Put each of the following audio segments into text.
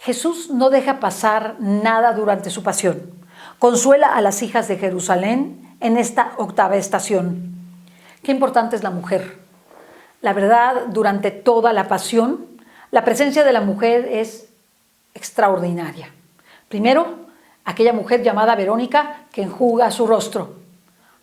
Jesús no deja pasar nada durante su pasión. Consuela a las hijas de Jerusalén en esta octava estación. Qué importante es la mujer. La verdad, durante toda la pasión, la presencia de la mujer es extraordinaria. Primero, aquella mujer llamada Verónica que enjuga su rostro.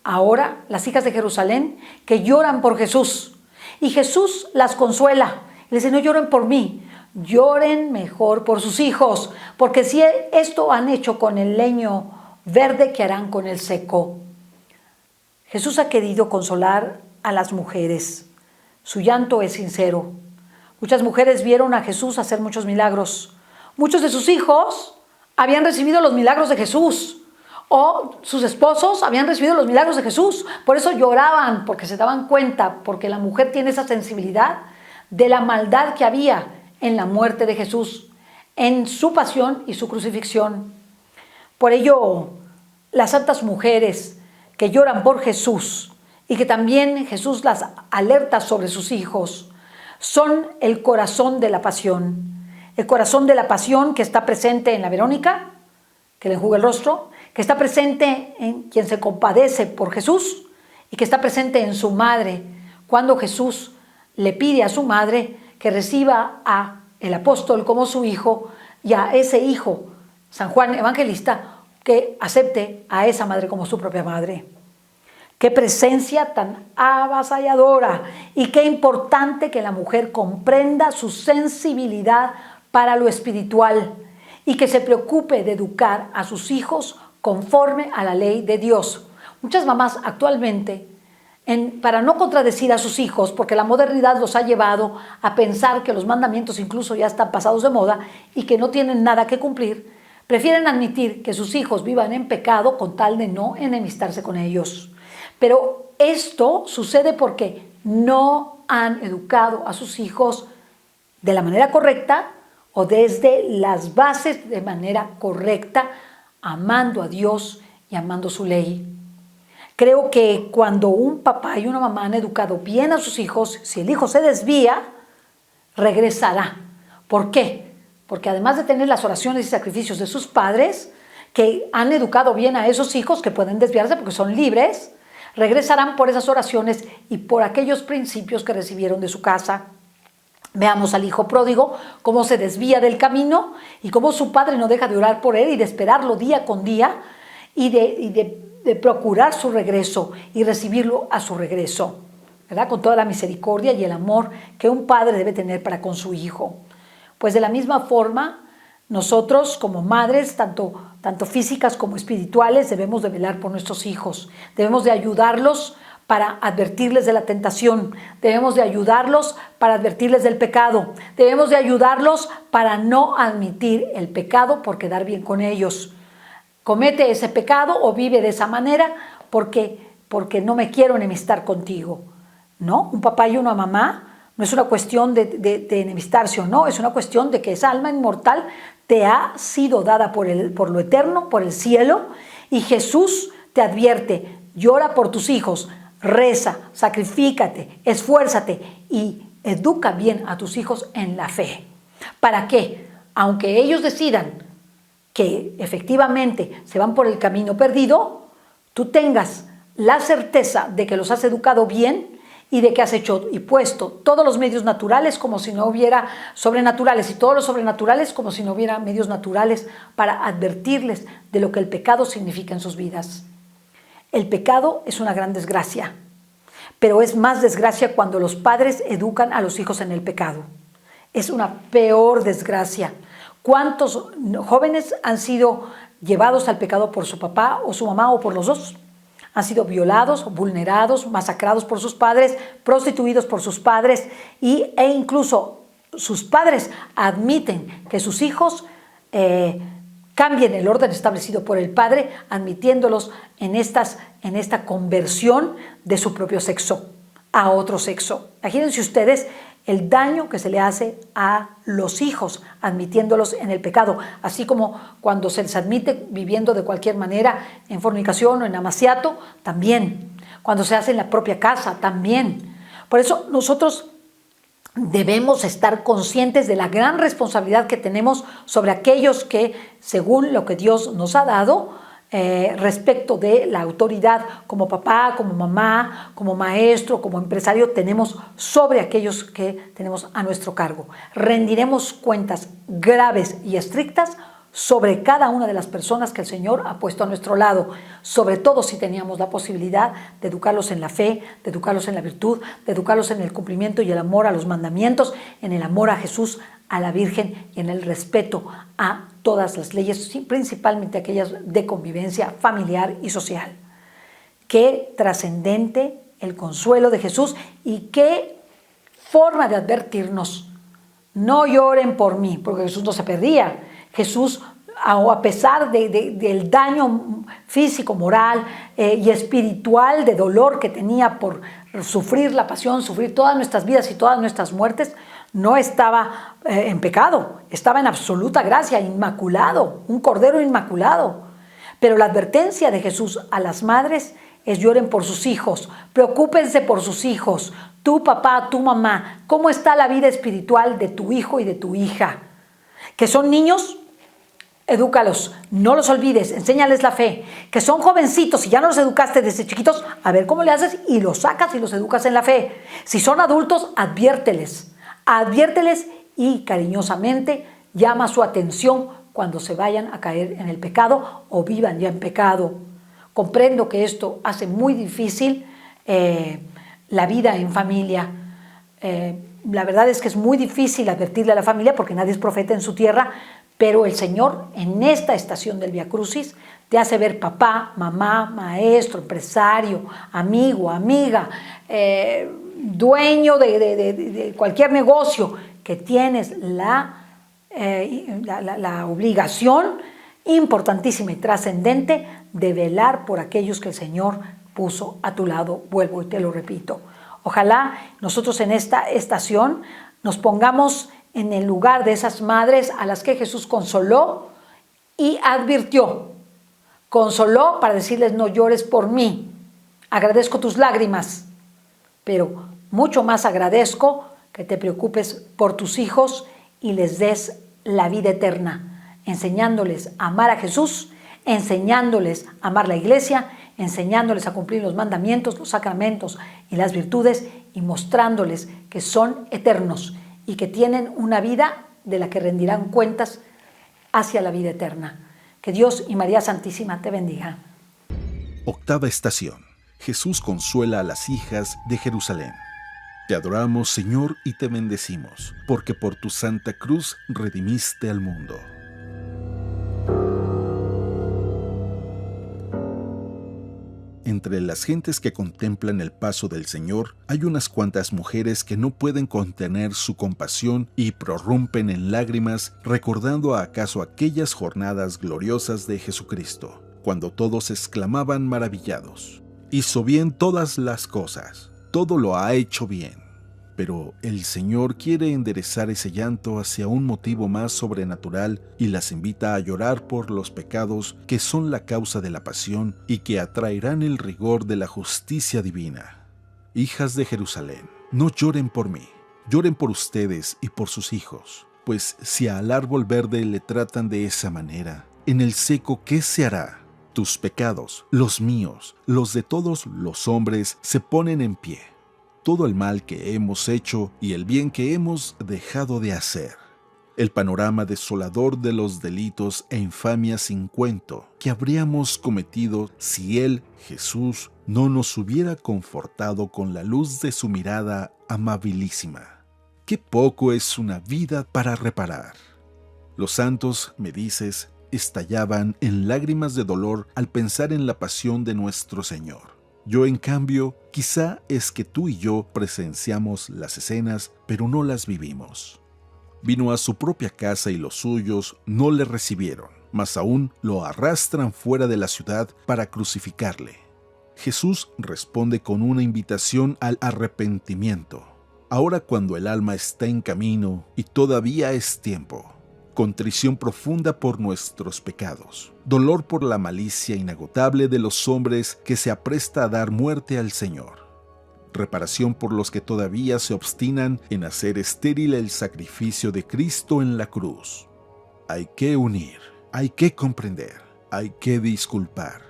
Ahora, las hijas de Jerusalén que lloran por Jesús. Y Jesús las consuela. Les dice, no lloren por mí, lloren mejor por sus hijos, porque si esto han hecho con el leño verde, ¿qué harán con el seco? Jesús ha querido consolar a las mujeres. Su llanto es sincero. Muchas mujeres vieron a Jesús hacer muchos milagros. Muchos de sus hijos habían recibido los milagros de Jesús, o sus esposos habían recibido los milagros de Jesús. Por eso lloraban, porque se daban cuenta, porque la mujer tiene esa sensibilidad de la maldad que había en la muerte de Jesús, en su pasión y su crucifixión. Por ello, las santas mujeres que lloran por Jesús y que también Jesús las alerta sobre sus hijos, son el corazón de la pasión. El corazón de la pasión que está presente en la Verónica, que le enjuga el rostro, que está presente en quien se compadece por Jesús y que está presente en su madre, cuando Jesús le pide a su madre que reciba a el apóstol como su hijo y a ese hijo, San Juan Evangelista, que acepte a esa madre como su propia madre. Qué presencia tan avasalladora y qué importante que la mujer comprenda su sensibilidad para lo espiritual y que se preocupe de educar a sus hijos conforme a la ley de Dios. Muchas mamás actualmente, para no contradecir a sus hijos, porque la modernidad los ha llevado a pensar que los mandamientos incluso ya están pasados de moda y que no tienen nada que cumplir, prefieren admitir que sus hijos vivan en pecado con tal de no enemistarse con ellos. Pero esto sucede porque no han educado a sus hijos de la manera correcta o desde las bases de manera correcta, amando a Dios y amando su ley. Creo que cuando un papá y una mamá han educado bien a sus hijos, si el hijo se desvía, regresará. ¿Por qué? Porque además de tener las oraciones y sacrificios de sus padres, que han educado bien a esos hijos que pueden desviarse porque son libres, regresarán por esas oraciones y por aquellos principios que recibieron de su casa. Veamos al hijo pródigo, cómo se desvía del camino y cómo su padre no deja de orar por él y de esperarlo día con día y de procurar su regreso y recibirlo a su regreso, ¿verdad? Con toda la misericordia y el amor que un padre debe tener para con su hijo. Pues de la misma forma, nosotros como madres, tanto físicas como espirituales, debemos de velar por nuestros hijos. Debemos de ayudarlos para advertirles de la tentación. Debemos de ayudarlos para advertirles del pecado. Debemos de ayudarlos para no admitir el pecado por quedar bien con ellos. Comete ese pecado o vive de esa manera porque no me quiero enemistar contigo. ¿No? Un papá y una mamá no es una cuestión de enemistarse o no, es una cuestión de que esa alma inmortal te ha sido dada por lo eterno, por el cielo, y Jesús te advierte, llora por tus hijos, reza, sacrifícate, esfuérzate y educa bien a tus hijos en la fe. ¿Para qué? Aunque ellos decidan que efectivamente se van por el camino perdido, tú tengas la certeza de que los has educado bien y de que has hecho y puesto todos los medios naturales como si no hubiera sobrenaturales y todos los sobrenaturales como si no hubiera medios naturales para advertirles de lo que el pecado significa en sus vidas. El pecado es una gran desgracia, pero es más desgracia cuando los padres educan a los hijos en el pecado. Es una peor desgracia. ¿Cuántos jóvenes han sido llevados al pecado por su papá o su mamá o por los dos? Han sido violados, vulnerados, masacrados por sus padres, prostituidos por sus padres e incluso sus padres admiten que sus hijos cambien el orden establecido por el padre, admitiéndolos en esta conversión de su propio sexo a otro sexo. Imagínense ustedes el daño que se le hace a los hijos admitiéndolos en el pecado, así como cuando se les admite viviendo de cualquier manera en fornicación o en amaciato, también, cuando se hace en la propia casa, también. Por eso nosotros debemos estar conscientes de la gran responsabilidad que tenemos sobre aquellos que, según lo que Dios nos ha dado, respecto de la autoridad como papá, como mamá, como maestro, como empresario, tenemos sobre aquellos que tenemos a nuestro cargo. Rendiremos cuentas graves y estrictas sobre cada una de las personas que el Señor ha puesto a nuestro lado, sobre todo si teníamos la posibilidad de educarlos en la fe, de educarlos en la virtud, de educarlos en el cumplimiento y el amor a los mandamientos, en el amor a Jesús, a la Virgen y en el respeto a todas las leyes, principalmente aquellas de convivencia familiar y social. Qué trascendente el consuelo de Jesús y qué forma de advertirnos. No lloren por mí, porque Jesús no se perdía. Jesús, a pesar del daño físico, moral y espiritual, de dolor que tenía por sufrir la pasión, sufrir todas nuestras vidas y todas nuestras muertes, no estaba en pecado, estaba en absoluta gracia, inmaculado, un cordero inmaculado. Pero la advertencia de Jesús a las madres es: lloren por sus hijos, preocúpense por sus hijos. Tu papá, tu mamá, ¿cómo está la vida espiritual de tu hijo y de tu hija? Que son niños, edúcalos, no los olvides, enséñales la fe. Que son jovencitos y ya no los educaste desde chiquitos, a ver cómo le haces y los sacas y los educas en la fe. Si son adultos, adviérteles y cariñosamente llama su atención cuando se vayan a caer en el pecado o vivan ya en pecado. Comprendo que esto hace muy difícil la vida en familia. La verdad es que es muy difícil advertirle a la familia porque nadie es profeta en su tierra, pero el Señor en esta estación del Vía Crucis te hace ver papá, mamá, maestro, empresario, amigo, amiga, dueño de cualquier negocio, que tienes la obligación importantísima y trascendente de velar por aquellos que el Señor puso a tu lado. Vuelvo y te lo repito. Ojalá nosotros en esta estación nos pongamos en el lugar de esas madres a las que Jesús consoló y advirtió. Consoló para decirles: no llores por mí, agradezco tus lágrimas, pero mucho más agradezco que te preocupes por tus hijos y les des la vida eterna, enseñándoles a amar a Jesús, enseñándoles a amar la iglesia, enseñándoles a cumplir los mandamientos, los sacramentos y las virtudes, y mostrándoles que son eternos y que tienen una vida de la que rendirán cuentas hacia la vida eterna. Que Dios y María Santísima te bendigan. Octava estación. Jesús consuela a las hijas de Jerusalén. Te adoramos, Señor, y te bendecimos, porque por tu santa cruz redimiste al mundo. Entre las gentes que contemplan el paso del Señor, hay unas cuantas mujeres que no pueden contener su compasión y prorrumpen en lágrimas, recordando acaso aquellas jornadas gloriosas de Jesucristo, cuando todos exclamaban maravillados: hizo bien todas las cosas, todo lo ha hecho bien. Pero el Señor quiere enderezar ese llanto hacia un motivo más sobrenatural y las invita a llorar por los pecados que son la causa de la pasión y que atraerán el rigor de la justicia divina. Hijas de Jerusalén, no lloren por mí, lloren por ustedes y por sus hijos, pues si al árbol verde le tratan de esa manera, en el seco, ¿qué se hará? Tus pecados, los míos, los de todos los hombres, se ponen en pie. Todo el mal que hemos hecho y el bien que hemos dejado de hacer. El panorama desolador de los delitos e infamias sin cuento que habríamos cometido si Él, Jesús, no nos hubiera confortado con la luz de su mirada amabilísima. ¡Qué poco es una vida para reparar! Los santos, me dices, estallaban en lágrimas de dolor al pensar en la pasión de nuestro Señor. Yo, en cambio, quizá es que tú y yo presenciamos las escenas, pero no las vivimos. Vino a su propia casa y los suyos no le recibieron, más aún lo arrastran fuera de la ciudad para crucificarle. Jesús responde con una invitación al arrepentimiento. Ahora, cuando el alma está en camino y todavía es tiempo. Contrición profunda por nuestros pecados, dolor por la malicia inagotable de los hombres que se apresta a dar muerte al Señor. reparación por los que todavía se obstinan en hacer estéril el sacrificio de Cristo en la cruz. Hay que unir, hay que comprender, hay que disculpar.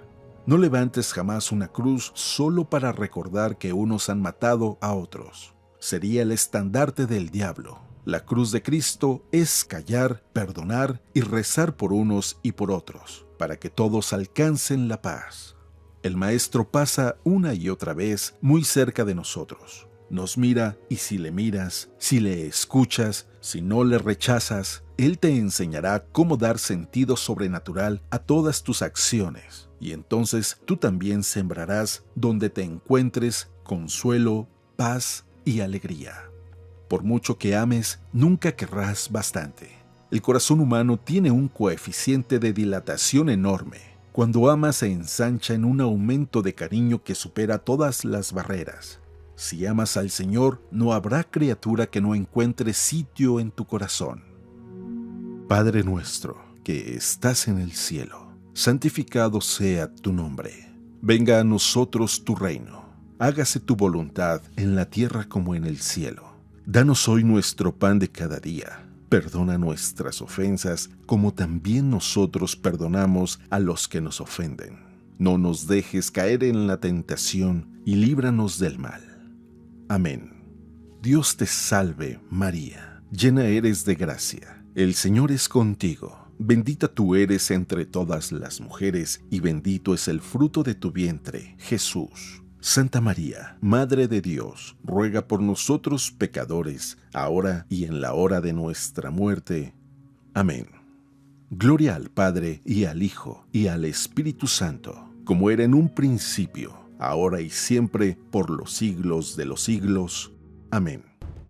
No levantes jamás una cruz solo para recordar que unos han matado a otros. Sería el estandarte del diablo. La cruz de Cristo es callar, perdonar y rezar por unos y por otros, para que todos alcancen la paz. El Maestro pasa una y otra vez muy cerca de nosotros. Nos mira y si le miras, si le escuchas, si no le rechazas, Él te enseñará cómo dar sentido sobrenatural a todas tus acciones. Y entonces tú también sembrarás donde te encuentres consuelo, paz y alegría. Por mucho que ames, nunca querrás bastante. El corazón humano tiene un coeficiente de dilatación enorme. Cuando amas se ensancha en un aumento de cariño que supera todas las barreras. Si amas al Señor, no habrá criatura que no encuentre sitio en tu corazón. Padre nuestro, que estás en el cielo, santificado sea tu nombre. Venga a nosotros tu reino. Hágase tu voluntad en la tierra como en el cielo. Danos hoy nuestro pan de cada día. Perdona nuestras ofensas, como también nosotros perdonamos a los que nos ofenden. No nos dejes caer en la tentación y líbranos del mal. Amén. Dios te salve, María. Llena eres de gracia. El Señor es contigo. Bendita tú eres entre todas las mujeres, y bendito es el fruto de tu vientre, Jesús. Santa María, Madre de Dios, ruega por nosotros pecadores, ahora y en la hora de nuestra muerte. Amén. Gloria al Padre, y al Hijo, y al Espíritu Santo, como era en un principio, ahora y siempre, por los siglos de los siglos. Amén.